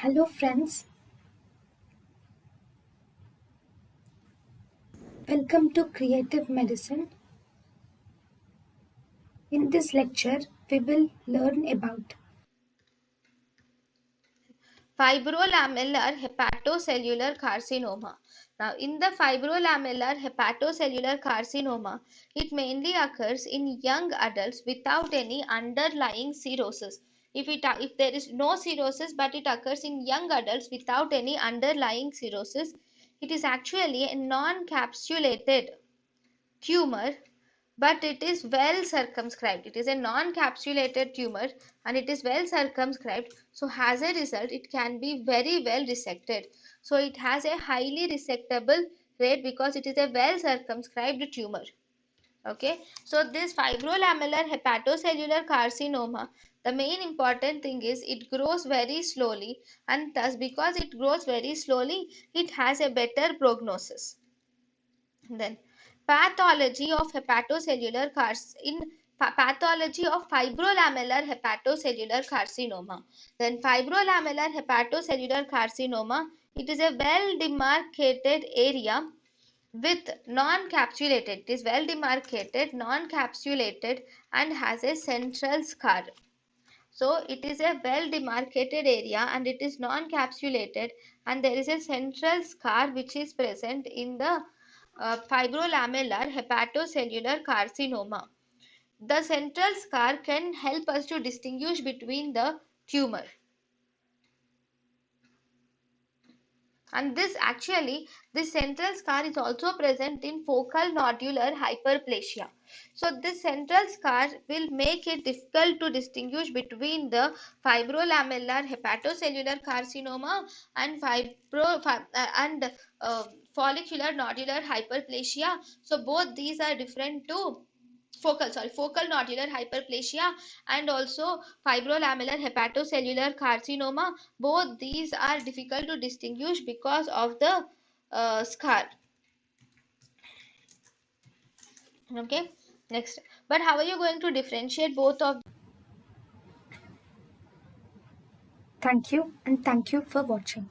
Hello friends, welcome to Creative Medicine. In this lecture, we will learn about Fibrolamellar hepatocellular carcinoma. Now, in the fibrolamellar hepatocellular carcinoma, it mainly occurs in young adults without any underlying cirrhosis. If there is no cirrhosis but it occurs in young adults without any underlying cirrhosis, it is actually a non-capsulated tumor, but it is well circumscribed. It is a non-capsulated tumor and it is well circumscribed. So as a result, it can be very well resected. So it has a highly resectable rate because it is a well circumscribed tumor. Okay, so this fibrolamellar hepatocellular carcinoma, the main important thing is it grows very slowly, and thus because it grows very slowly, it has a better prognosis. Then pathology of hepatocellular pathology of fibrolamellar hepatocellular carcinoma. Then fibrolamellar hepatocellular carcinoma, it is a well demarcated area with non-capsulated. It is well demarcated, non-capsulated, and has a central scar. So it is a well demarcated area and it is non-capsulated, and there is a central scar which is present in the fibrolamellar hepatocellular carcinoma. The central scar can help us to distinguish between the tumor. And this central scar is also present in focal nodular hyperplasia. So this central scar will make it difficult to distinguish between the fibrolamellar hepatocellular carcinoma and follicular nodular hyperplasia. So both these are different to focal nodular hyperplasia and also fibrolamellar hepatocellular carcinoma. Both these are difficult to distinguish because of the scar. Okay, next. But how are you going to differentiate both of? thank you and thank you for watching.